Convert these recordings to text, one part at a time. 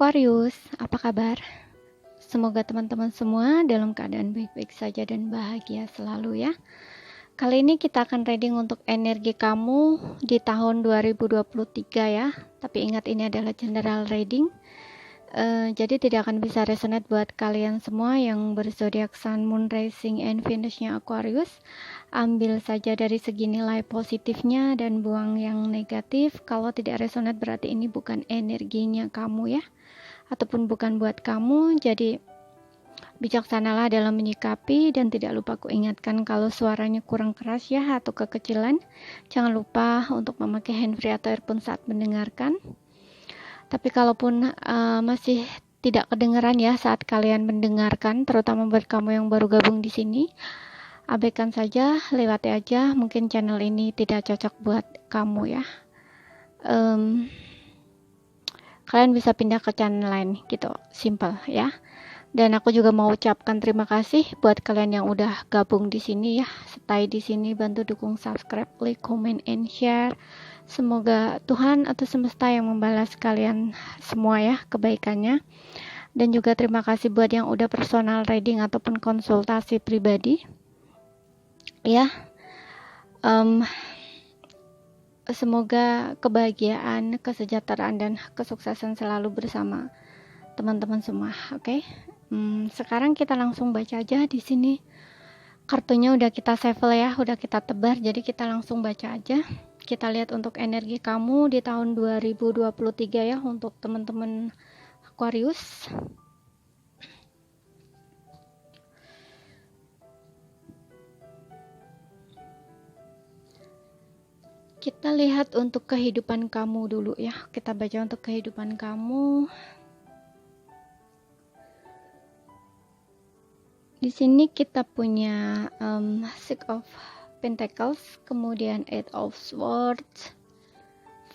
Aquarius, apa kabar? Semoga teman-teman semua dalam keadaan baik-baik saja dan bahagia selalu ya. Kali ini kita akan reading untuk energi kamu di tahun 2023 ya. Tapi ingat ini adalah general reading. Jadi tidak akan bisa resonate buat kalian semua yang berzodiak Sun, Moon, Rising, and Venus-nya Aquarius. Ambil saja dari segi nilai positifnya dan buang yang negatif. Kalau tidak resonate berarti ini bukan energinya kamu ya, ataupun bukan buat kamu. Jadi bijaksanalah dalam menyikapi dan tidak lupa aku ingatkan kalau suaranya kurang keras ya atau kekecilan. Jangan lupa untuk memakai handfree atau earphone saat mendengarkan. Tapi kalaupun masih tidak kedengaran ya saat kalian mendengarkan, terutama buat kamu yang baru gabung di sini, abaikan saja, lewati aja. Mungkin channel ini tidak cocok buat kamu ya. Kalian bisa pindah ke channel lain gitu, simple ya. Dan aku juga mau ucapkan terima kasih buat kalian yang udah gabung di sini ya, stay di sini, bantu dukung subscribe, like, comment, and share. Semoga Tuhan atau semesta yang membalas kalian semua ya kebaikannya. Dan juga terima kasih buat yang udah personal reading ataupun konsultasi pribadi ya. Semoga kebahagiaan, kesejahteraan, dan kesuksesan selalu bersama teman-teman semua. Oke. Sekarang kita langsung baca aja di sini. Kartunya udah kita shuffle ya, udah kita tebar, jadi kita langsung baca aja. Kita lihat untuk energi kamu di tahun 2023 ya untuk teman-teman Aquarius. Kita lihat untuk kehidupan kamu dulu ya. Kita baca untuk kehidupan kamu. Di sini kita punya Six of Pentacles, kemudian Eight of Swords,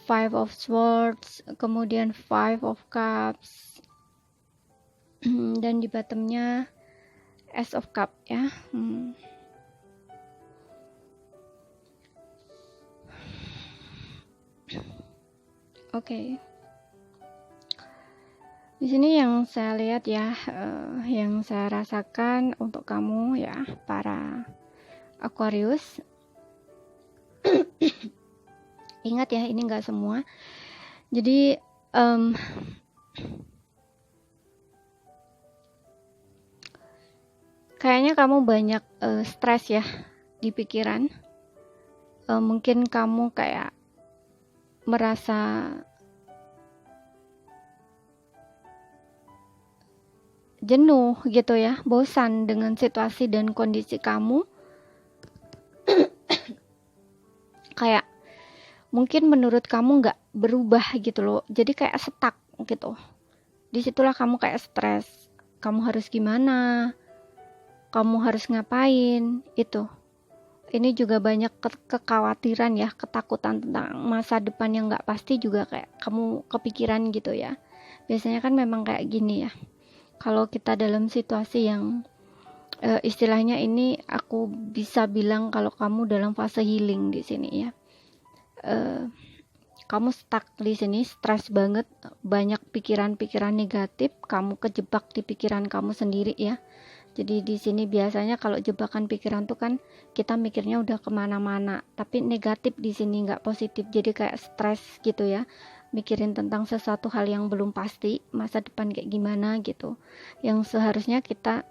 Five of Swords, kemudian Five of Cups, dan di bottomnya Ace of Cup ya. Oke. Di sini yang saya lihat ya, yang saya rasakan untuk kamu ya, para Aquarius. Ingat ya, ini enggak semua. Jadi kayaknya kamu banyak stres ya di pikiran. Mungkin kamu kayak merasa jenuh gitu ya, bosan dengan situasi dan kondisi kamu. Kayak mungkin menurut kamu nggak berubah gitu loh, jadi kayak stuck gitu. Disitulah kamu kayak stres, kamu harus gimana, kamu harus ngapain itu. Ini juga banyak kekhawatiran ya, ketakutan tentang masa depan yang nggak pasti juga kayak kamu kepikiran gitu ya. Biasanya kan memang kayak gini ya, kalau kita dalam situasi yang istilahnya ini aku bisa bilang kalau kamu dalam fase healing di sini ya. Kamu stuck di sini, stres banget, banyak pikiran-pikiran negatif, kamu kejebak di pikiran kamu sendiri ya. Jadi di sini biasanya kalau jebakan pikiran tuh kan kita mikirnya udah kemana-mana, tapi negatif di sini, nggak positif. Jadi kayak stres gitu ya, mikirin tentang sesuatu hal yang belum pasti, masa depan kayak gimana gitu, yang seharusnya kita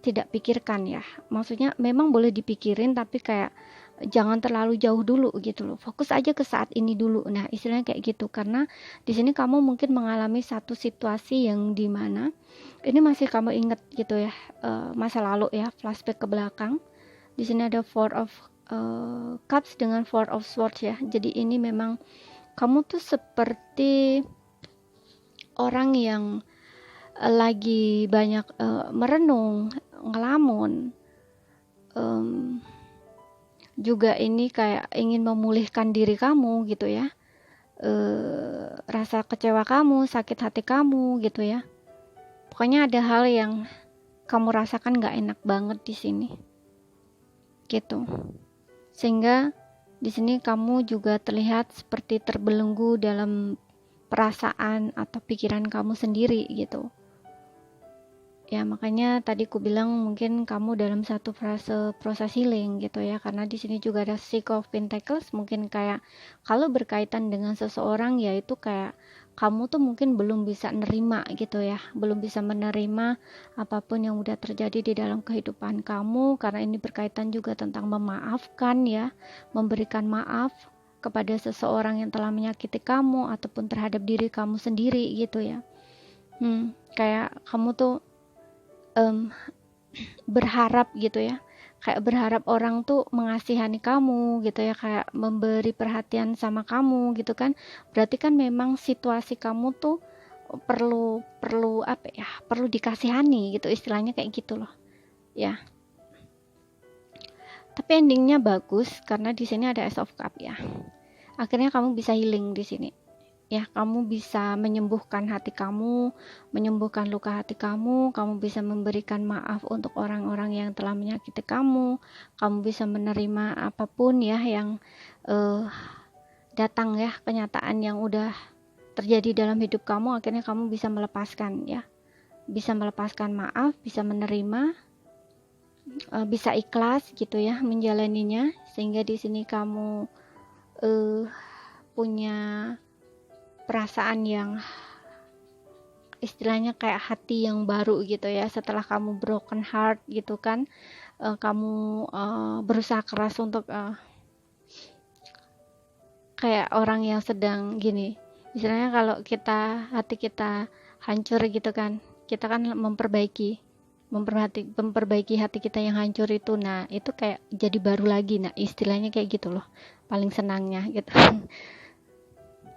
tidak pikirkan ya. Maksudnya memang boleh dipikirin tapi kayak jangan terlalu jauh dulu gitu loh, fokus aja ke saat ini dulu. Nah istilahnya kayak gitu, karena di sini kamu mungkin mengalami satu situasi yang dimana ini masih kamu ingat gitu ya, masa lalu ya, flashback ke belakang. Di sini ada Four of Cups dengan Four of Swords ya. Jadi ini memang kamu tuh seperti orang yang lagi banyak merenung, ngelamun, juga ini kayak ingin memulihkan diri kamu gitu ya, rasa kecewa kamu, sakit hati kamu gitu ya. Pokoknya ada hal yang kamu rasakan gak enak banget di sini gitu, sehingga di sini kamu juga terlihat seperti terbelenggu dalam perasaan atau pikiran kamu sendiri gitu. Ya makanya tadi ku bilang mungkin kamu dalam satu fase proses healing gitu ya, karena di sini juga ada Six of Pentacles. Mungkin kayak kalau berkaitan dengan seseorang, yaitu kayak kamu tuh mungkin belum bisa nerima gitu ya, belum bisa menerima apapun yang udah terjadi di dalam kehidupan kamu, karena ini berkaitan juga tentang memaafkan ya, memberikan maaf kepada seseorang yang telah menyakiti kamu ataupun terhadap diri kamu sendiri gitu ya. Kayak kamu tuh berharap gitu ya, kayak berharap orang tuh mengasihani kamu gitu ya, kayak memberi perhatian sama kamu gitu kan. Berarti kan memang situasi kamu tuh perlu apa ya, perlu dikasihani gitu, istilahnya kayak gitu loh ya. Tapi endingnya bagus karena di sini ada Ace of Cup ya. Akhirnya kamu bisa healing di sini. Ya, kamu bisa menyembuhkan hati kamu, menyembuhkan luka hati kamu bisa memberikan maaf untuk orang-orang yang telah menyakiti kamu bisa menerima apapun ya yang datang ya, kenyataan yang udah terjadi dalam hidup kamu. Akhirnya kamu bisa melepaskan ya, bisa melepaskan maaf, bisa menerima, bisa ikhlas gitu ya menjalaninya, sehingga di sini kamu punya perasaan yang istilahnya kayak hati yang baru gitu ya, setelah kamu broken heart gitu kan. Kamu berusaha keras untuk kayak orang yang sedang gini, istilahnya kalau hati kita hancur gitu kan, kita kan memperbaiki hati kita yang hancur itu. Nah itu kayak jadi baru lagi, nah istilahnya kayak gitu loh, paling senangnya gitu.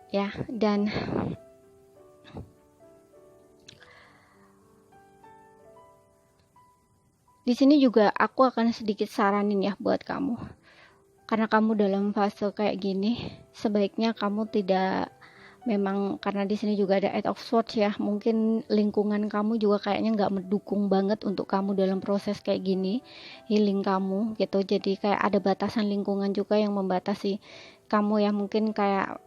Ya, dan di sini juga aku akan sedikit saranin ya buat kamu, karena kamu dalam fase kayak gini, sebaiknya kamu tidak, memang karena di sini juga ada Eight of Swords ya, mungkin lingkungan kamu juga kayaknya nggak mendukung banget untuk kamu dalam proses kayak gini, healing kamu gitu. Jadi kayak ada batasan lingkungan juga yang membatasi kamu ya, mungkin kayak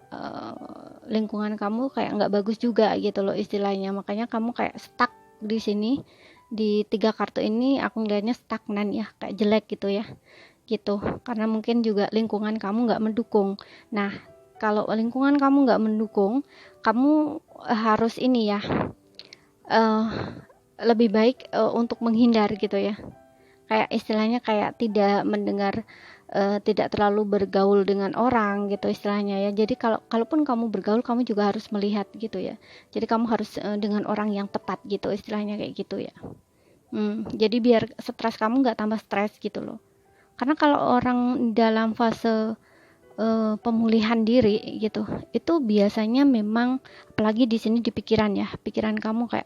lingkungan kamu kayak nggak bagus juga gitu loh istilahnya. Makanya kamu kayak stuck di sini, di 3 kartu ini aku ngeliatnya stagnan ya, kayak jelek gitu ya gitu, karena mungkin juga lingkungan kamu nggak mendukung. Nah kalau lingkungan kamu nggak mendukung, kamu harus ini ya, lebih baik untuk menghindar gitu ya, kayak istilahnya kayak tidak mendengar, tidak terlalu bergaul dengan orang gitu istilahnya ya. Jadi kalaupun kamu bergaul, kamu juga harus melihat gitu ya, jadi kamu harus dengan orang yang tepat gitu istilahnya kayak gitu ya. Jadi biar stres kamu nggak tambah stres gitu loh, karena kalau orang dalam fase pemulihan diri gitu, itu biasanya memang apalagi di sini di pikiran ya, pikiran kamu kayak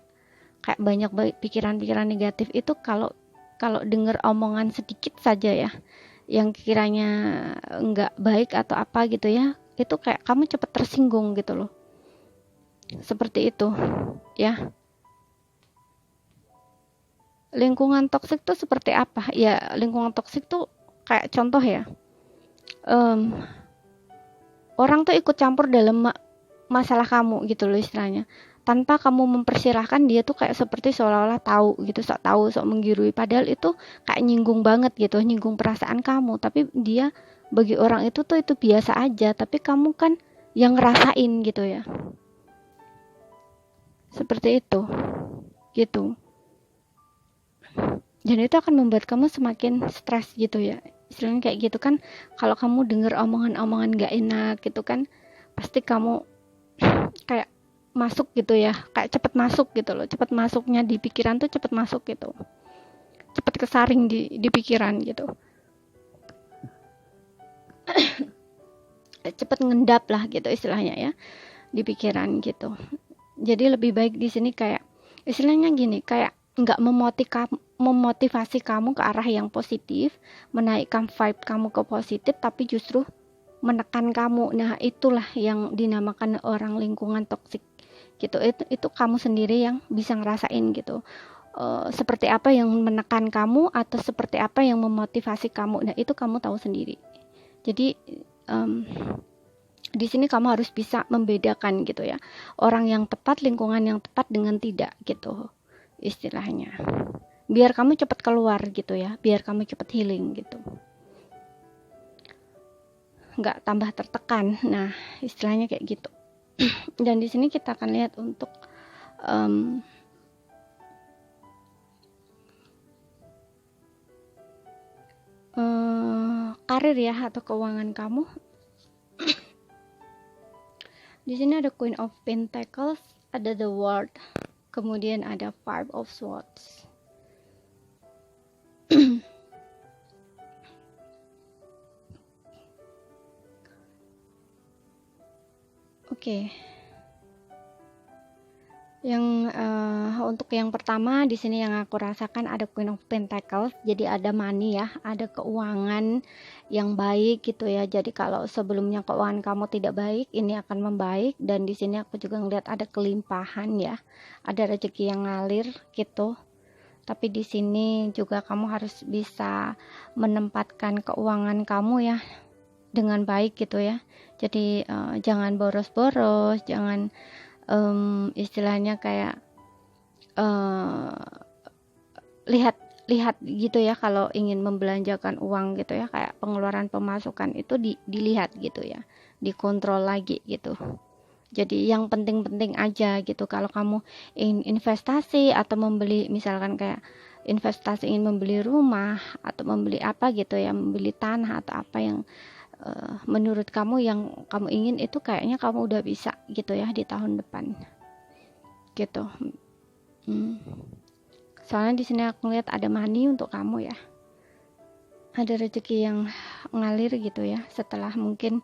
banyak pikiran-pikiran negatif itu. Kalau dengar omongan sedikit saja ya yang kiranya nggak baik atau apa gitu ya, itu kayak kamu cepat tersinggung gitu loh, seperti itu ya. Lingkungan toksik tuh seperti apa ya? Lingkungan toksik tuh kayak contoh ya, orang tuh ikut campur dalam masalah kamu gitu loh istilahnya, tanpa kamu mempersilahkan. Dia tuh kayak seperti seolah-olah tahu gitu, sok menggurui, padahal itu kayak nyinggung banget gitu, nyinggung perasaan kamu. Tapi dia, bagi orang itu tuh itu biasa aja, tapi kamu kan yang ngerasain gitu ya, seperti itu gitu. Dan itu akan membuat kamu semakin stres gitu ya, istilahnya kayak gitu kan. Kalau kamu dengar omongan-omongan gak enak gitu kan, pasti kamu kayak masuk gitu ya, kayak cepet masuk gitu loh, cepet masuknya di pikiran tuh cepet masuk gitu, cepet kesaring di pikiran gitu. Cepet ngendap lah gitu istilahnya ya di pikiran gitu. Jadi lebih baik di sini kayak istilahnya gini, kayak nggak memotivasi kamu ke arah yang positif, menaikkan vibe kamu ke positif, tapi justru menekan kamu. Nah itulah yang dinamakan orang lingkungan toksik gitu. Itu kamu sendiri yang bisa ngerasain gitu, seperti apa yang menekan kamu atau seperti apa yang memotivasi kamu. Nah itu kamu tahu sendiri. Jadi Di sini kamu harus bisa membedakan gitu ya, orang yang tepat, lingkungan yang tepat dengan tidak gitu istilahnya, biar kamu cepat keluar gitu ya, biar kamu cepat healing gitu, nggak tambah tertekan. Nah, istilahnya kayak gitu. Dan di sini kita akan lihat untuk karir ya, atau keuangan kamu. Di sini ada Queen of Pentacles, ada The World, kemudian ada Five of Swords. Oke. Yang untuk yang pertama di sini yang aku rasakan ada Queen of Pentacles. Jadi ada money ya, ada keuangan yang baik gitu ya. Jadi kalau sebelumnya keuangan kamu tidak baik, ini akan membaik. Dan di sini aku juga ngeliat ada kelimpahan ya, ada rezeki yang ngalir gitu. Tapi di sini juga kamu harus bisa menempatkan keuangan kamu ya dengan baik gitu ya. Jadi jangan boros-boros, jangan istilahnya kayak lihat gitu ya, kalau ingin membelanjakan uang gitu ya, kayak pengeluaran pemasukan itu dilihat gitu ya, dikontrol lagi gitu. Jadi yang penting-penting aja gitu. Kalau kamu ingin investasi atau membeli, misalkan kayak investasi ingin membeli rumah atau membeli apa gitu ya, membeli tanah atau apa yang menurut kamu yang kamu ingin, itu kayaknya kamu udah bisa gitu ya di tahun depan gitu. Soalnya di sini aku lihat ada money untuk kamu ya, ada rezeki yang ngalir gitu ya, setelah mungkin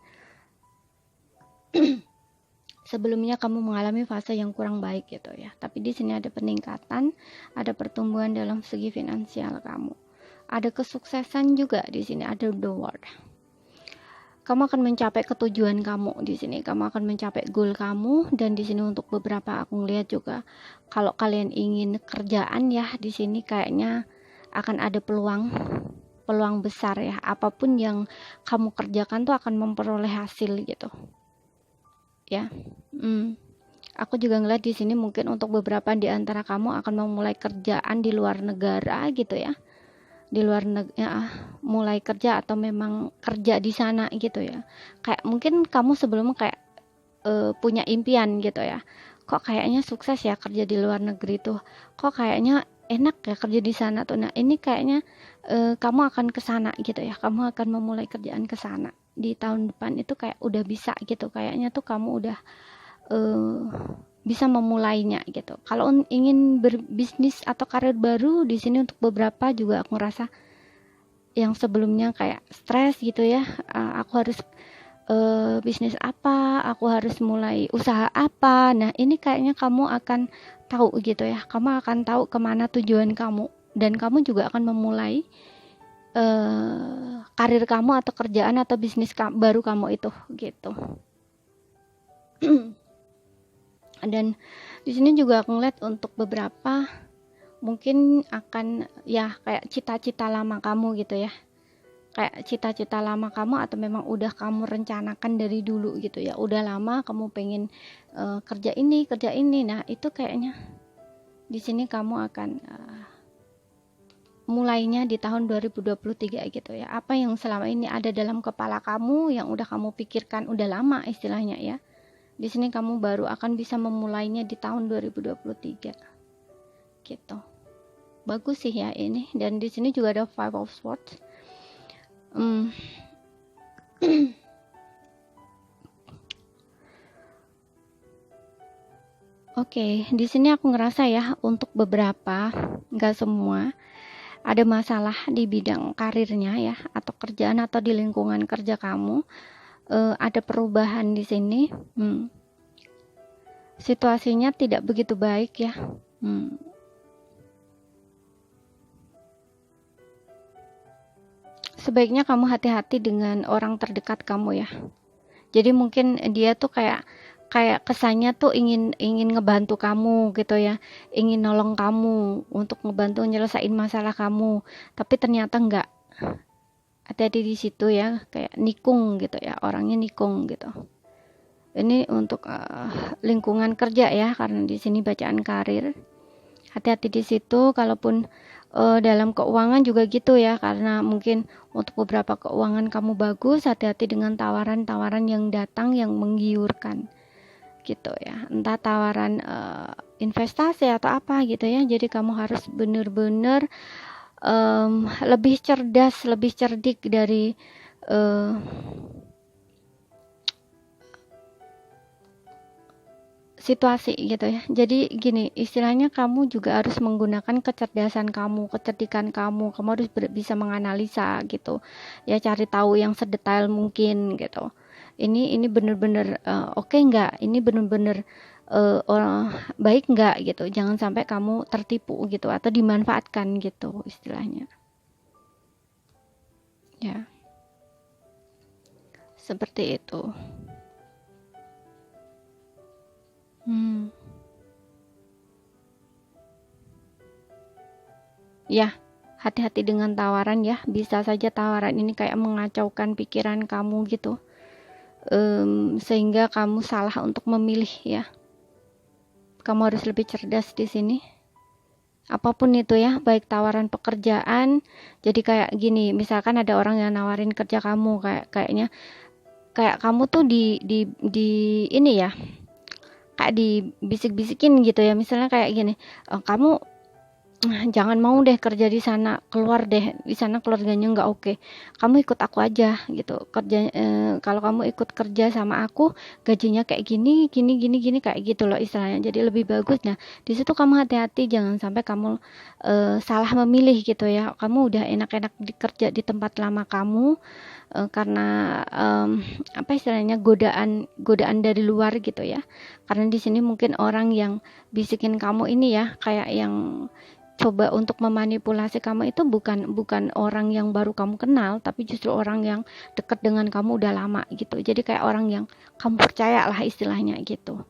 sebelumnya kamu mengalami fase yang kurang baik gitu ya. Tapi di sini ada peningkatan, ada pertumbuhan dalam segi finansial kamu, ada kesuksesan juga di sini, ada The World. Kamu akan mencapai ketujuan kamu di sini, kamu akan mencapai goal kamu. Dan di sini untuk beberapa aku ngeliat juga, kalau kalian ingin kerjaan ya, di sini kayaknya akan ada peluang besar ya. Apapun yang kamu kerjakan tuh akan memperoleh hasil gitu ya. Aku juga ngeliat di sini mungkin untuk beberapa di antara kamu akan memulai kerjaan di luar negara gitu ya, di luar negara, mulai kerja atau memang kerja di sana gitu ya. Kayak mungkin kamu sebelumnya kayak punya impian gitu ya, kok kayaknya sukses ya kerja di luar negeri tuh, kok kayaknya enak ya kerja di sana tuh. Nah ini kayaknya kamu akan ke sana gitu ya, kamu akan memulai kerjaan ke sana di tahun depan. Itu kayak udah bisa gitu, kayaknya tuh kamu udah bisa memulainya gitu. Kalau ingin berbisnis atau karir baru, di sini untuk beberapa juga aku ngerasa yang sebelumnya kayak stres gitu ya, aku harus bisnis apa, aku harus mulai usaha apa. Nah ini kayaknya kamu akan tahu gitu ya, kamu akan tahu kemana tujuan kamu, dan kamu juga akan memulai karir kamu atau kerjaan atau bisnis baru kamu itu gitu. Dan di sini juga aku ngeliat untuk beberapa mungkin akan ya kayak cita-cita lama kamu gitu ya, kayak cita-cita lama kamu atau memang udah kamu rencanakan dari dulu gitu ya, udah lama kamu pengen kerja ini. Nah itu kayaknya di sini kamu akan mulainya di tahun 2023 gitu ya. Apa yang selama ini ada dalam kepala kamu yang udah kamu pikirkan udah lama istilahnya ya, di sini kamu baru akan bisa memulainya di tahun 2023 gitu. Bagus sih ya ini. Dan di sini juga ada Five of Swords. Oke, di sini aku ngerasa ya untuk beberapa, nggak semua, ada masalah di bidang karirnya ya, atau kerjaan atau di lingkungan kerja kamu. Ada perubahan di sini. Situasinya tidak begitu baik ya. Sebaiknya kamu hati-hati dengan orang terdekat kamu ya. Jadi mungkin dia tuh kayak kesannya tuh ingin ngebantu kamu gitu ya, ingin nolong kamu untuk ngebantu nyelesain masalah kamu, tapi ternyata enggak. Hati-hati di situ ya, kayak nikung gitu ya, orangnya nikung gitu. Ini untuk lingkungan kerja ya, karena di sini bacaan karir. Hati-hati di situ. Kalaupun dalam keuangan juga gitu ya, karena mungkin untuk beberapa keuangan kamu bagus, hati-hati dengan tawaran-tawaran yang datang yang menggiurkan gitu ya, entah tawaran investasi atau apa gitu ya. Jadi kamu harus benar-benar lebih cerdas, lebih cerdik dari situasi gitu ya. Jadi gini, istilahnya kamu juga harus menggunakan kecerdasan kamu, kecerdikan kamu. Kamu harus bisa menganalisa gitu. Ya cari tahu yang sedetail mungkin gitu. Ini benar-benar oke nggak? Ini benar-benar baik nggak gitu. Jangan sampai kamu tertipu gitu atau dimanfaatkan gitu istilahnya. Ya, seperti itu. Ya, hati-hati dengan tawaran ya. Bisa saja tawaran ini kayak mengacaukan pikiran kamu gitu. Sehingga kamu salah untuk memilih ya. Kamu harus lebih cerdas di sini. Apapun itu ya, baik tawaran pekerjaan. Jadi kayak gini, misalkan ada orang yang nawarin kerja kamu, kayaknya kayak kamu tuh di ini ya, kayak dibisik-bisikin gitu ya. Misalnya kayak gini, kamu jangan mau deh kerja di sana, keluar deh di sana, keluarganya nggak oke, kamu ikut aku aja gitu kerja. Kalau kamu ikut kerja sama aku, gajinya kayak gini gini gini gini, kayak gitu loh istilahnya. Jadi lebih bagus. Nah di situ kamu hati-hati, jangan sampai kamu salah memilih gitu ya. Kamu udah enak-enak kerja di tempat lama kamu, karena apa istilahnya, godaan dari luar gitu ya. Karena di sini mungkin orang yang bisikin kamu ini ya, kayak yang coba untuk memanipulasi kamu itu bukan orang yang baru kamu kenal, tapi justru orang yang dekat dengan kamu udah lama gitu. Jadi kayak orang yang kamu percaya lah istilahnya gitu.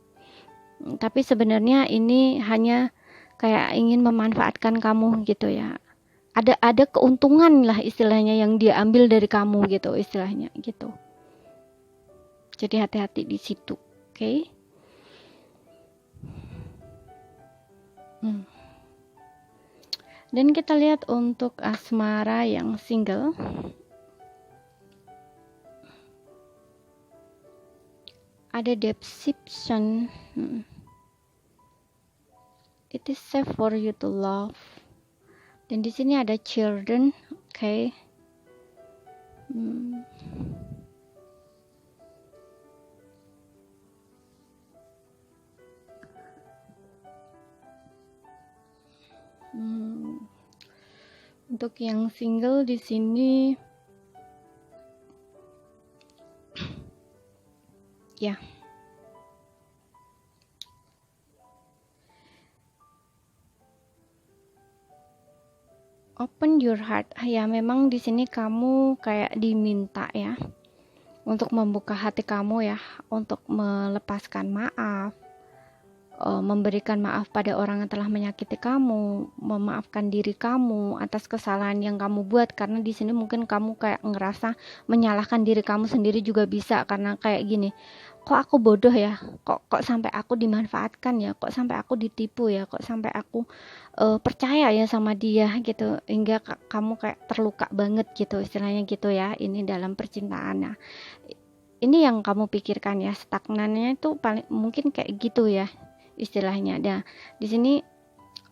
Tapi sebenarnya ini hanya kayak ingin memanfaatkan kamu gitu ya. Ada keuntungan lah istilahnya yang dia ambil dari kamu gitu istilahnya gitu. Jadi hati-hati di situ, oke? Okay? Dan kita lihat untuk asmara yang single. Ada deception. It is safe for you to love. Dan di sini ada children, oke? Okay? Untuk yang single di sini, ya. Open your heart. Ya, memang di sini kamu kayak diminta ya untuk membuka hati kamu ya, untuk melepaskan maaf, memberikan maaf pada orang yang telah menyakiti kamu, memaafkan diri kamu atas kesalahan yang kamu buat. Karena di sini mungkin kamu kayak ngerasa menyalahkan diri kamu sendiri juga bisa, karena kayak gini, kok aku bodoh ya, kok sampai aku dimanfaatkan ya, kok sampai aku ditipu ya, kok sampai aku percaya ya sama dia gitu, hingga kamu kayak terluka banget gitu istilahnya gitu ya. Ini dalam percintaan. Nah, ini yang kamu pikirkan ya, stagnannya itu paling mungkin kayak gitu ya istilahnya. Nah di sini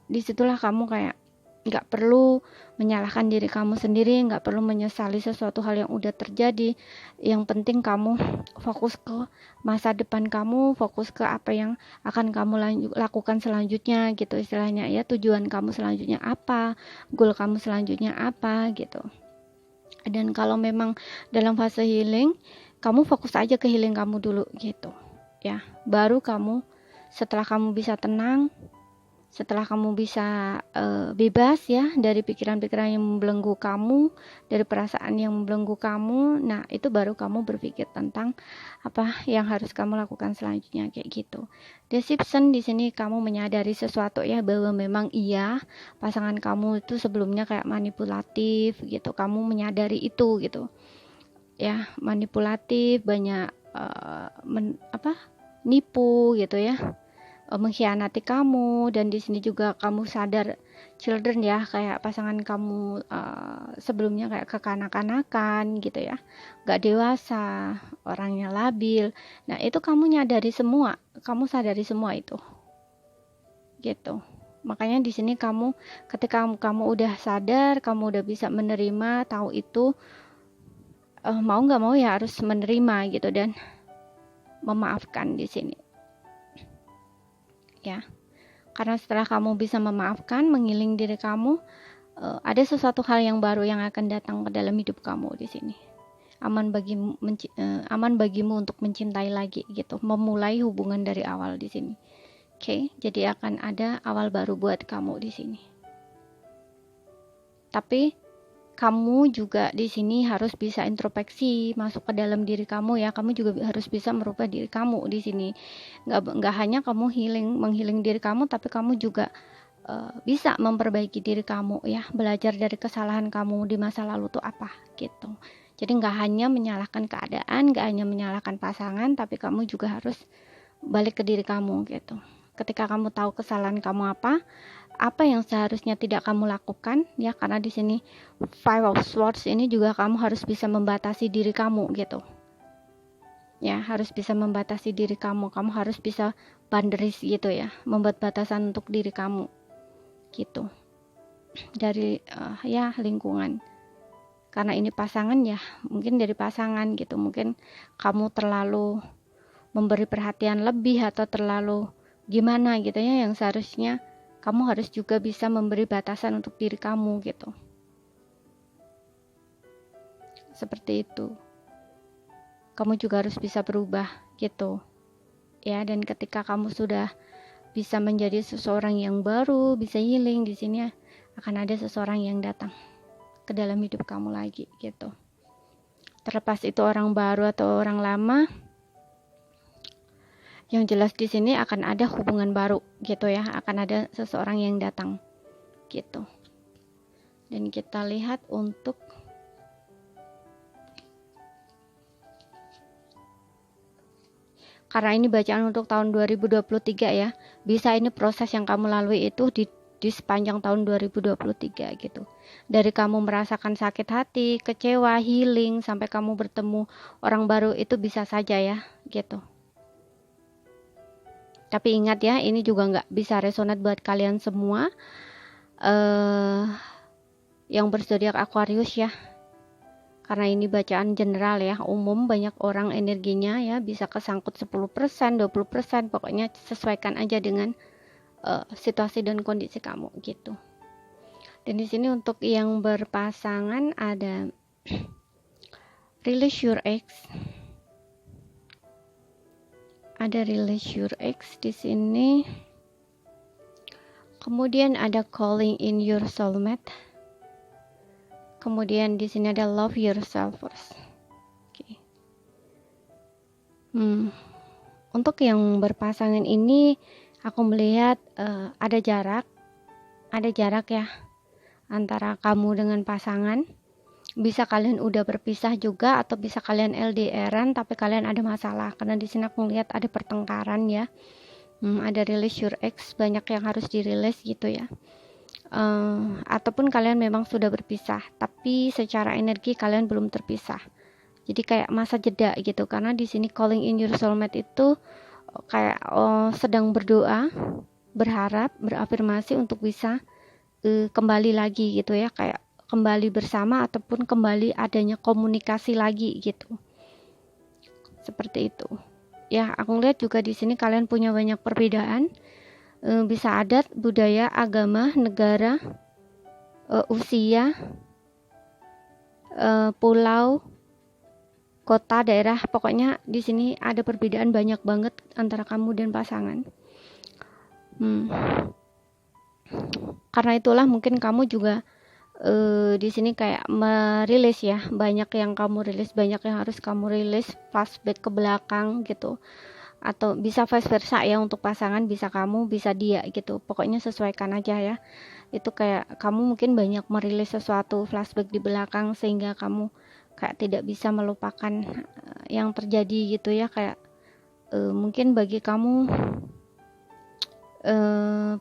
disitulah kamu kayak nggak perlu menyalahkan diri kamu sendiri, nggak perlu menyesali sesuatu hal yang udah terjadi. Yang penting kamu fokus ke masa depan kamu, fokus ke apa yang akan kamu lakukan selanjutnya gitu istilahnya ya. Tujuan kamu selanjutnya apa, goal kamu selanjutnya apa gitu. Dan kalau memang dalam fase healing, kamu fokus aja ke healing kamu dulu gitu ya. Baru kamu, setelah kamu bisa tenang, setelah kamu bisa bebas ya dari pikiran-pikiran yang membelenggu kamu, dari perasaan yang membelenggu kamu, nah itu baru kamu berpikir tentang apa yang harus kamu lakukan selanjutnya kayak gitu. Deception di sini kamu menyadari sesuatu ya, bahwa memang iya pasangan kamu itu sebelumnya kayak manipulatif gitu. Kamu menyadari itu gitu ya, manipulatif, banyak nipu gitu ya, mengkhianati kamu. Dan di sini juga kamu sadar children ya, kayak pasangan kamu sebelumnya kayak kekanak-kanakan gitu ya, gak dewasa, orangnya labil. Nah itu kamu nyadari semua, kamu sadari semua itu gitu. Makanya di sini kamu, ketika kamu udah sadar, kamu udah bisa menerima, tahu itu, mau nggak mau ya harus menerima gitu dan memaafkan di sini ya. Karena setelah kamu bisa memaafkan, mengiling diri kamu, ada sesuatu hal yang baru yang akan datang ke dalam hidup kamu di sini. Aman bagimu untuk mencintai lagi gitu, memulai hubungan dari awal di sini. Oke, jadi akan ada awal baru buat kamu di sini. Tapi kamu juga di sini harus bisa introspeksi, masuk ke dalam diri kamu ya. Kamu juga harus bisa merubah diri kamu di sini. Nggak hanya kamu menghealing diri kamu, tapi kamu juga bisa memperbaiki diri kamu ya. Belajar dari kesalahan kamu di masa lalu tuh apa gitu. Jadi nggak hanya menyalahkan keadaan, nggak hanya menyalahkan pasangan, tapi kamu juga harus balik ke diri kamu gitu. Ketika kamu tahu kesalahan kamu apa yang seharusnya tidak kamu lakukan ya, karena di sini Five of Swords ini juga kamu harus bisa membatasi diri kamu gitu ya, harus bisa membatasi diri kamu harus bisa boundaries gitu ya, membuat batasan untuk diri kamu gitu dari ya lingkungan. Karena ini pasangan ya, mungkin dari pasangan gitu, mungkin kamu terlalu memberi perhatian lebih atau terlalu gimana gitu ya, yang seharusnya kamu harus juga bisa memberi batasan untuk diri kamu gitu. Seperti itu. Kamu juga harus bisa berubah gitu. Ya, dan ketika kamu sudah bisa menjadi seseorang yang baru, bisa healing, di sini akan ada seseorang yang datang ke dalam hidup kamu lagi gitu. Terlepas itu orang baru atau orang lama, yang jelas di sini akan ada hubungan baru gitu ya, akan ada seseorang yang datang gitu. Dan kita lihat untuk karena ini bacaan untuk tahun 2023 ya, bisa ini proses yang kamu lalui itu di sepanjang tahun 2023 gitu. Dari kamu merasakan sakit hati, kecewa, healing, sampai kamu bertemu orang baru, itu bisa saja ya gitu. Tapi ingat ya, ini juga nggak bisa resonate buat kalian semua yang berzodiak Aquarius ya. Karena ini bacaan general ya, umum, banyak orang energinya ya bisa kesangkut 10%, 20%, pokoknya sesuaikan aja dengan situasi dan kondisi kamu gitu. Dan di sini untuk yang berpasangan ada release your ex. Ada release your ex di sini. Kemudian ada calling in your soulmate. Kemudian di sini ada love yourself first. Okay. Untuk yang berpasangan ini aku melihat ada jarak ya antara kamu dengan pasangan. Bisa kalian udah berpisah juga, atau bisa kalian LDRan tapi kalian ada masalah, karena di sini aku melihat ada pertengkaran ya. Ada release your ex, banyak yang harus dirilis gitu ya. Ataupun kalian memang sudah berpisah tapi secara energi kalian belum terpisah. Jadi kayak masa jeda gitu, karena di sini calling in your soulmate itu kayak sedang berdoa, berharap, berafirmasi untuk bisa kembali lagi gitu ya, kayak kembali bersama ataupun kembali adanya komunikasi lagi gitu. Seperti itu. Ya, aku lihat juga di sini kalian punya banyak perbedaan. Bisa adat, budaya, agama, negara, usia, pulau, kota, daerah, pokoknya di sini ada perbedaan banyak banget antara kamu dan pasangan. Karena itulah mungkin kamu juga di sini kayak merilis ya, banyak yang kamu rilis, banyak yang harus kamu rilis, flashback ke belakang gitu, atau bisa vice versa ya, untuk pasangan bisa kamu, bisa dia gitu, pokoknya sesuaikan aja ya. Itu kayak kamu mungkin banyak merilis sesuatu flashback di belakang sehingga kamu kayak tidak bisa melupakan yang terjadi gitu ya, kayak mungkin bagi kamu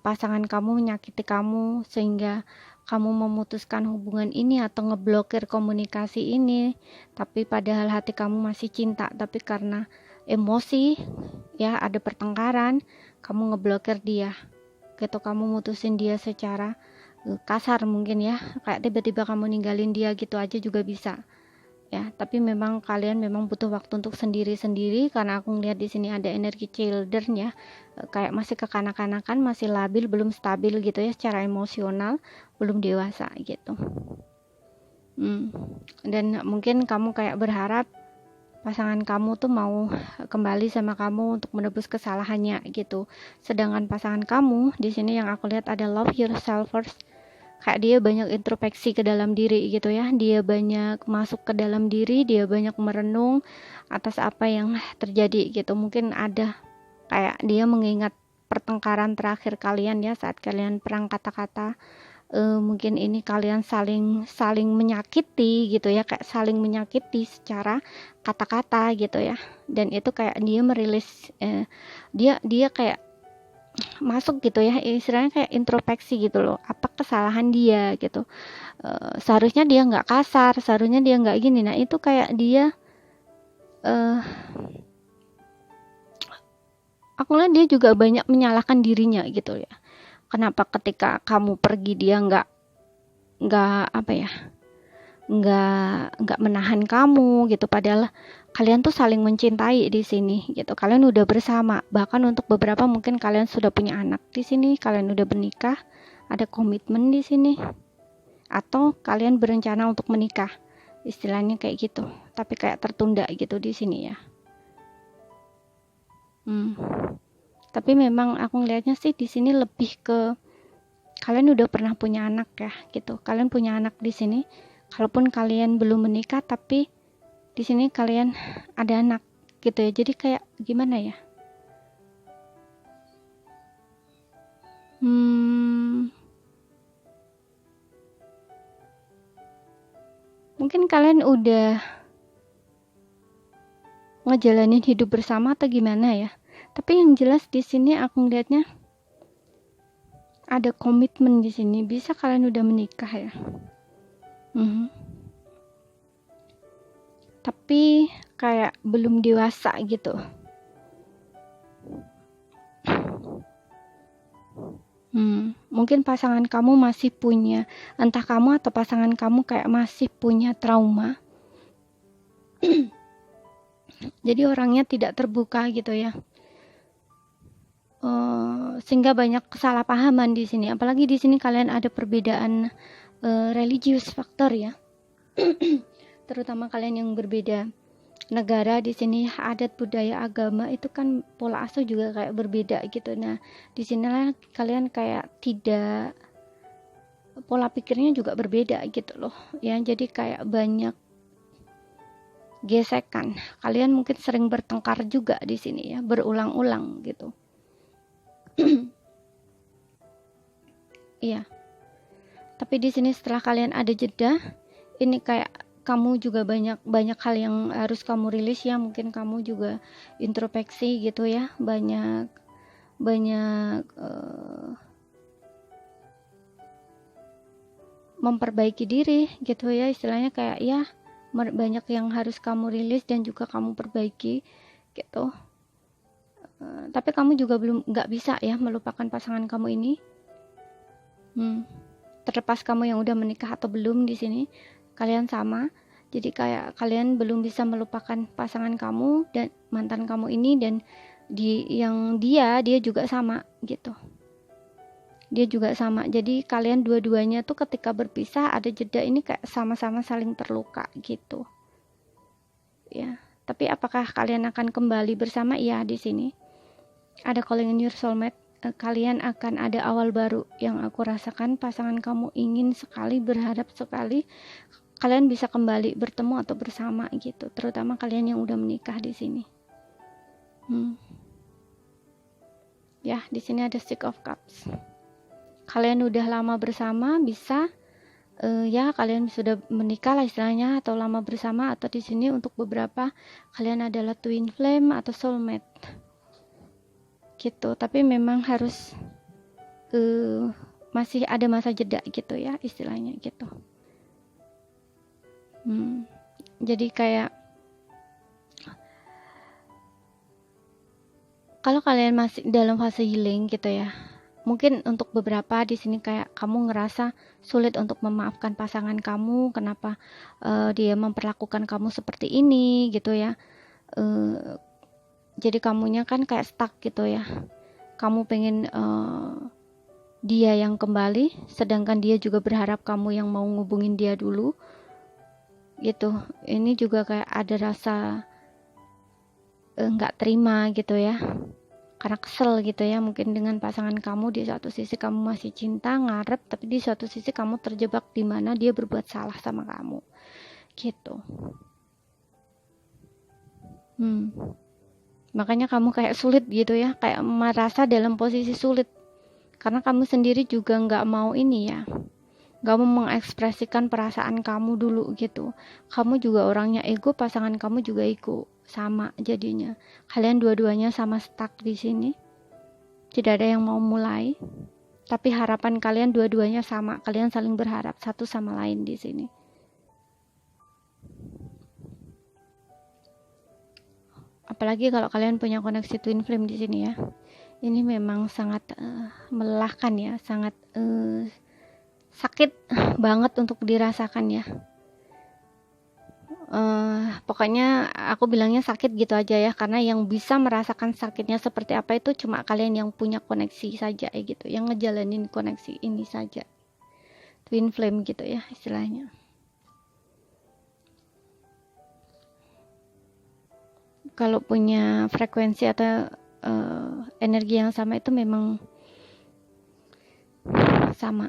pasangan kamu menyakiti kamu sehingga kamu memutuskan hubungan ini atau ngeblokir komunikasi ini, tapi padahal hati kamu masih cinta, tapi karena emosi ya ada pertengkaran, kamu ngeblokir dia gitu, kamu mutusin dia secara kasar mungkin ya, kayak tiba-tiba kamu ninggalin dia gitu aja juga bisa ya. Tapi memang kalian memang butuh waktu untuk sendiri-sendiri, karena aku ngeliat di sini ada energi children ya, kayak masih kekanak-kanakan, masih labil, belum stabil gitu ya secara emosional, belum dewasa gitu. Dan mungkin kamu kayak berharap pasangan kamu tuh mau kembali sama kamu untuk menebus kesalahannya gitu, sedangkan pasangan kamu di sini yang aku lihat ada love yourself first, kayak dia banyak introspeksi ke dalam diri gitu ya, dia banyak masuk ke dalam diri, dia banyak merenung atas apa yang terjadi gitu. Mungkin ada kayak dia mengingat pertengkaran terakhir kalian ya, saat kalian perang kata-kata, mungkin ini kalian saling menyakiti gitu ya, kayak saling menyakiti secara kata-kata gitu ya, dan itu kayak dia merilis, dia kayak masuk gitu ya, istilahnya kayak introspeksi gitu loh, apa kesalahan dia gitu. Seharusnya dia nggak kasar, seharusnya dia nggak gini. Nah itu kayak dia aku lihat dia juga banyak menyalahkan dirinya gitu ya, kenapa ketika kamu pergi dia nggak apa ya, nggak menahan kamu gitu, padahal kalian tuh saling mencintai di sini gitu, kalian udah bersama, bahkan untuk beberapa mungkin kalian sudah punya anak di sini, kalian udah bernikah, ada komitmen di sini, atau kalian berencana untuk menikah, istilahnya kayak gitu, tapi kayak tertunda gitu di sini ya. Tapi memang aku ngelihatnya sih di sini lebih ke kalian udah pernah punya anak ya gitu, kalian punya anak di sini, kalaupun kalian belum menikah tapi di sini kalian ada anak gitu ya, jadi kayak gimana ya, mungkin kalian udah ngejalanin hidup bersama atau gimana ya, tapi yang jelas di sini aku ngeliatnya ada komitmen di sini, bisa kalian udah menikah ya. Tapi kayak belum dewasa gitu. Mungkin pasangan kamu masih punya, entah kamu atau pasangan kamu kayak masih punya trauma. Jadi orangnya tidak terbuka gitu ya. Sehingga banyak kesalahpahaman di sini. Apalagi di sini kalian ada perbedaan religius faktor ya. Terutama kalian yang berbeda negara di sini, adat budaya agama itu kan pola asuh juga kayak berbeda gitu. Nah di sinilah kalian kayak tidak, pola pikirnya juga berbeda gitu loh ya, jadi kayak banyak gesekan, kalian mungkin sering bertengkar juga di sini ya, berulang-ulang gitu. Iya, tapi di sini setelah kalian ada jeda, ini kayak kamu juga banyak hal yang harus kamu rilis ya, mungkin kamu juga introspeksi gitu ya, banyak memperbaiki diri gitu ya, istilahnya kayak ya banyak yang harus kamu rilis dan juga kamu perbaiki gitu. Tapi kamu juga nggak bisa ya melupakan pasangan kamu ini. Terlepas kamu yang udah menikah atau belum, di sini kalian sama, jadi kayak kalian belum bisa melupakan pasangan kamu dan mantan kamu ini, dan dia juga sama gitu, dia juga sama, jadi kalian dua-duanya tuh ketika berpisah ada jeda ini kayak sama-sama saling terluka gitu ya. Tapi apakah kalian akan kembali bersama? Iya, di sini ada calling in your soulmate. Kalian akan ada awal baru yang aku rasakan, pasangan kamu ingin sekali, berharap sekali kalian bisa kembali bertemu atau bersama gitu, terutama kalian yang udah menikah di sini. Ya, di sini ada Six of Cups. Kalian udah lama bersama, bisa ya kalian sudah menikah lah istilahnya, atau lama bersama, atau di sini untuk beberapa kalian adalah twin flame atau soulmate gitu. Tapi memang harus masih ada masa jeda gitu ya istilahnya gitu. Jadi kayak kalau kalian masih dalam fase healing gitu ya, mungkin untuk beberapa di sini kayak kamu ngerasa sulit untuk memaafkan pasangan kamu, kenapa dia memperlakukan kamu seperti ini gitu ya. Jadi kamunya kan kayak stuck gitu ya. Kamu pengen dia yang kembali, sedangkan dia juga berharap kamu yang mau ngubungin dia dulu gitu. Ini juga kayak ada rasa nggak terima gitu ya, karena kesel gitu ya mungkin dengan pasangan kamu. Di satu sisi kamu masih cinta, ngarep, tapi di satu sisi kamu terjebak di mana dia berbuat salah sama kamu gitu. Makanya kamu kayak sulit gitu ya, kayak merasa dalam posisi sulit karena kamu sendiri juga nggak mau ini ya, nggak mau mengekspresikan perasaan kamu dulu gitu. Kamu juga orangnya ego, pasangan kamu juga ego, sama jadinya. Kalian dua-duanya sama stuck di sini. Tidak ada yang mau mulai. Tapi harapan kalian dua-duanya sama. Kalian saling berharap satu sama lain di sini. Apalagi kalau kalian punya koneksi twin flame di sini ya. Ini memang sangat melelahkan ya, sangat sakit banget untuk dirasakan ya. Pokoknya aku bilangnya sakit gitu aja ya, karena yang bisa merasakan sakitnya seperti apa itu cuma kalian yang punya koneksi saja gitu, yang ngejalanin koneksi ini saja, twin flame gitu ya istilahnya. Kalau punya frekuensi atau energi yang sama itu memang sama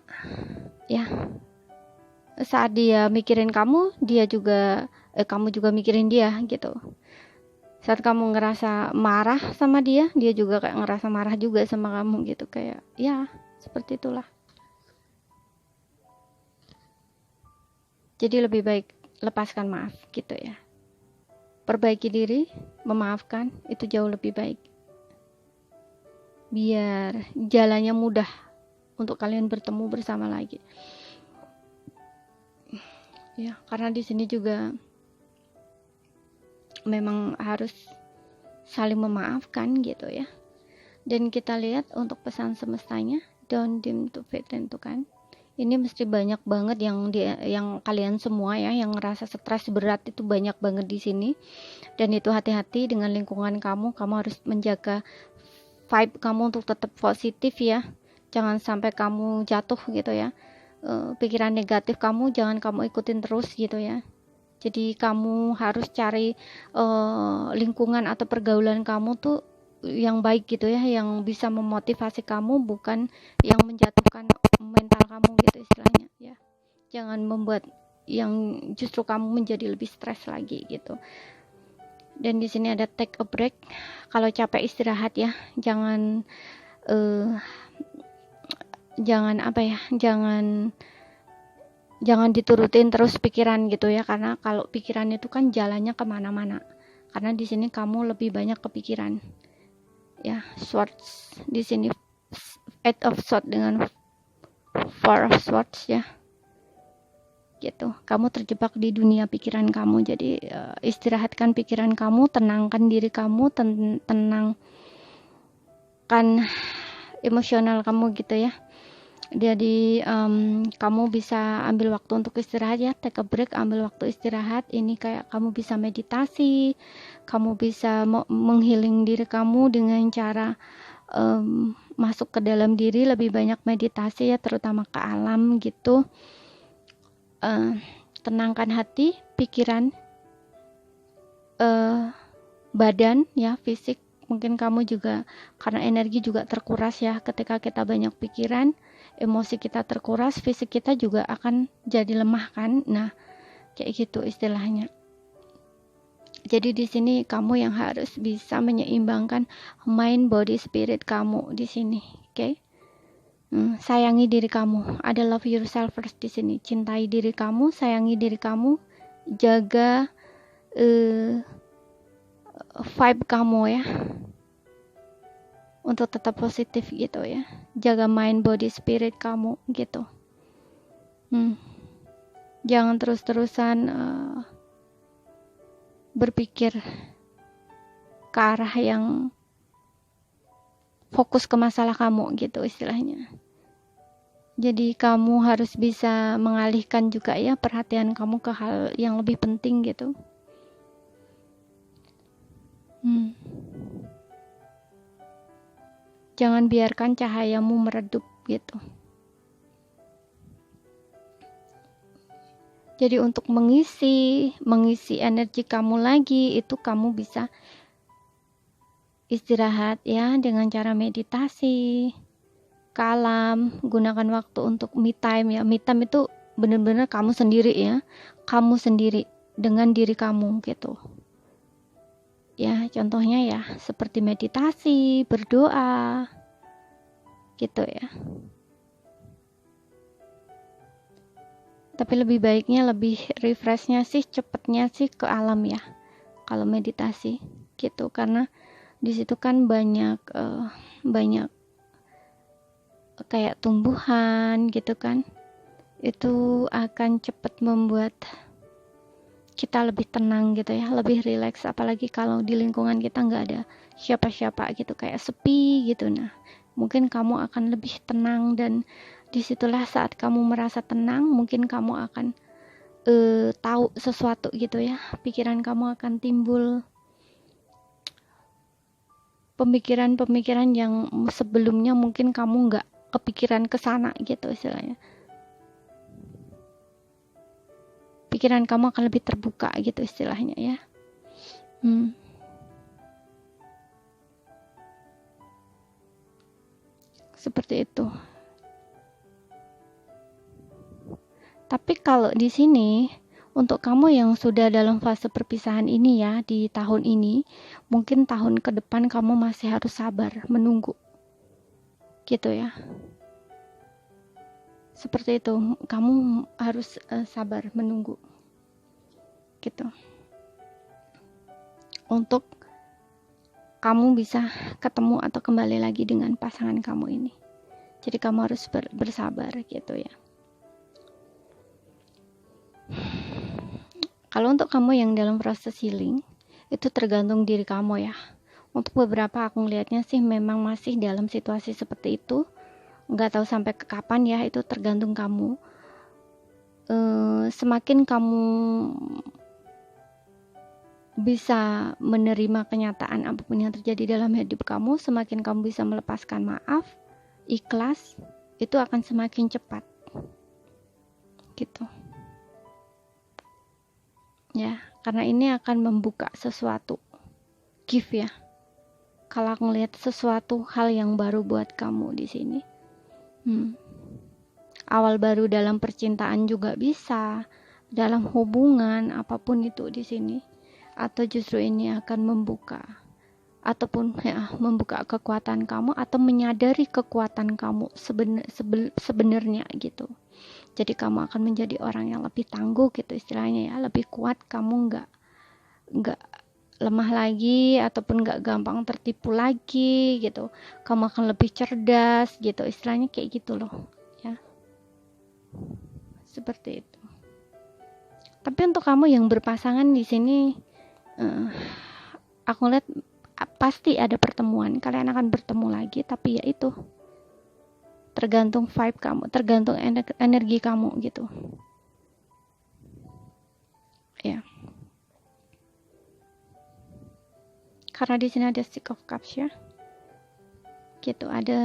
ya. Saat dia mikirin kamu, dia juga kamu juga mikirin dia gitu. Saat kamu ngerasa marah sama dia, dia juga kayak ngerasa marah juga sama kamu gitu. Kayak ya seperti itulah. Jadi lebih baik lepaskan maaf gitu ya. Perbaiki diri, memaafkan, itu jauh lebih baik. Biar jalannya mudah untuk kalian bertemu bersama lagi. Ya, karena di sini juga memang harus saling memaafkan gitu ya. Dan kita lihat untuk pesan semestanya, don't dim to faith itu kan. Ini mesti banyak banget yang kalian semua ya yang ngerasa stres berat itu banyak banget di sini. Dan itu hati-hati dengan lingkungan kamu harus menjaga vibe kamu untuk tetap positif ya. Jangan sampai kamu jatuh gitu ya. Pikiran negatif kamu jangan kamu ikutin terus gitu ya. Jadi kamu harus cari lingkungan atau pergaulan kamu tuh yang baik gitu ya, yang bisa memotivasi kamu, bukan yang menjatuhkan mental kamu gitu istilahnya ya. Jangan membuat yang justru kamu menjadi lebih stres lagi gitu. Dan di sini ada take a break. Kalau capek istirahat ya, jangan jangan diturutin terus pikiran gitu ya, karena kalau pikiran itu kan jalannya kemana-mana. Karena di sini kamu lebih banyak kepikiran ya. Swords di sini 8 of Swords dengan 4 of Swords ya gitu. Kamu terjebak di dunia pikiran kamu. Jadi istirahatkan pikiran kamu, tenangkan diri kamu, tenangkan emosional kamu gitu ya. Jadi kamu bisa ambil waktu untuk istirahat ya, take a break, ambil waktu istirahat. Ini kayak kamu bisa meditasi, kamu bisa menghealing diri kamu dengan cara masuk ke dalam diri, lebih banyak meditasi ya, terutama ke alam gitu. Tenangkan hati, pikiran, badan ya, fisik. Mungkin kamu juga karena energi juga terkuras ya, ketika kita banyak pikiran, emosi kita terkuras, fisik kita juga akan jadi lemah kan. Nah, kayak gitu istilahnya. Jadi di sini kamu yang harus bisa menyeimbangkan mind, body, spirit kamu di sini, oke? Sayangi diri kamu. Ada love yourself first di sini. Cintai diri kamu, sayangi diri kamu, jaga vibe kamu ya, untuk tetap positif gitu ya. Jaga mind, body, spirit kamu gitu. Jangan terus-terusan berpikir ke arah yang fokus ke masalah kamu gitu istilahnya. Jadi kamu harus bisa mengalihkan juga ya perhatian kamu ke hal yang lebih penting gitu. Jangan biarkan cahayamu meredup gitu. Jadi untuk mengisi energi kamu lagi, itu kamu bisa istirahat ya dengan cara meditasi, ke alam, gunakan waktu untuk me time ya. Me time itu benar-benar kamu sendiri ya, kamu sendiri dengan diri kamu gitu. Ya, contohnya ya seperti meditasi, berdoa, gitu ya. Tapi lebih baiknya, lebih refreshnya sih, cepetnya sih ke alam ya, kalau meditasi gitu, karena di situ kan banyak kayak tumbuhan gitu kan, itu akan cepet membuat kita lebih tenang gitu ya, lebih rileks. Apalagi kalau di lingkungan kita nggak ada siapa-siapa gitu, kayak sepi gitu. Nah, mungkin kamu akan lebih tenang, dan disitulah saat kamu merasa tenang, mungkin kamu akan tahu sesuatu gitu ya. Pikiran kamu akan timbul pemikiran-pemikiran yang sebelumnya mungkin kamu nggak kepikiran ke sana gitu istilahnya. Pikiran kamu akan lebih terbuka gitu istilahnya ya. Seperti itu. Tapi kalau di sini untuk kamu yang sudah dalam fase perpisahan ini ya, di tahun ini, mungkin tahun ke depan kamu masih harus sabar menunggu gitu ya. Seperti itu, kamu harus sabar menunggu gitu, untuk kamu bisa ketemu atau kembali lagi dengan pasangan kamu ini. Jadi kamu harus bersabar gitu ya. Kalau untuk kamu yang dalam proses healing, itu tergantung diri kamu ya. Untuk beberapa aku ngelihatnya sih memang masih dalam situasi seperti itu. Nggak tahu sampai ke kapan ya, itu tergantung kamu. Semakin kamu bisa menerima kenyataan apapun yang terjadi dalam hidup kamu, semakin kamu bisa melepaskan maaf, ikhlas, itu akan semakin cepat gitu ya, karena ini akan membuka sesuatu gift ya. Kalau aku ngelihat sesuatu hal yang baru buat kamu di sini, awal baru dalam percintaan juga bisa, dalam hubungan apapun itu di sini, atau justru ini akan membuka, ataupun ya, membuka kekuatan kamu, atau menyadari kekuatan kamu sebenarnya gitu. Jadi kamu akan menjadi orang yang lebih tangguh gitu istilahnya ya, lebih kuat. Kamu nggak lemah lagi, ataupun nggak gampang tertipu lagi gitu. Kamu akan lebih cerdas gitu istilahnya, kayak gitu loh ya, seperti itu. Tapi untuk kamu yang berpasangan di sini, aku lihat pasti ada pertemuan, kalian akan bertemu lagi. Tapi ya itu tergantung vibe kamu, tergantung energi kamu gitu ya. Karena di sini ada Six of Cups ya, gitu, ada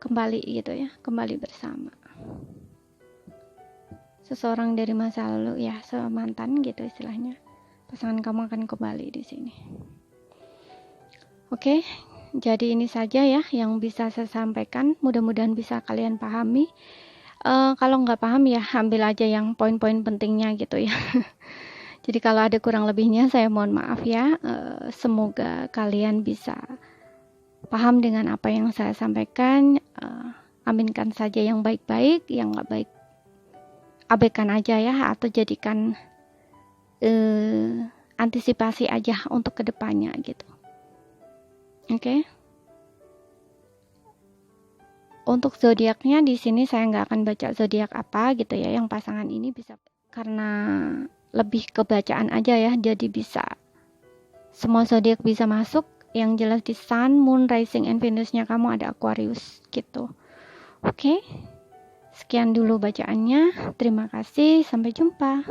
kembali gitu ya, kembali bersama seseorang dari masa lalu ya, semantan gitu istilahnya. Pasangan kamu akan kembali di sini. Oke, jadi ini saja ya yang bisa saya sampaikan. Mudah-mudahan bisa kalian pahami. Kalau nggak paham ya ambil aja yang poin-poin pentingnya gitu ya. Jadi kalau ada kurang lebihnya saya mohon maaf ya. Semoga kalian bisa paham dengan apa yang saya sampaikan, aminkan saja yang baik-baik, yang nggak baik abaikan aja ya, atau jadikan antisipasi aja untuk kedepannya gitu. Oke. Untuk zodiaknya di sini saya nggak akan baca zodiak apa gitu ya, yang pasangan ini bisa, karena lebih kebacaan aja ya, jadi bisa semua zodiak bisa masuk. Yang jelas di Sun, Moon, Rising, and Venus-nya kamu ada Aquarius gitu. Oke, sekian dulu bacaannya. Terima kasih, sampai jumpa.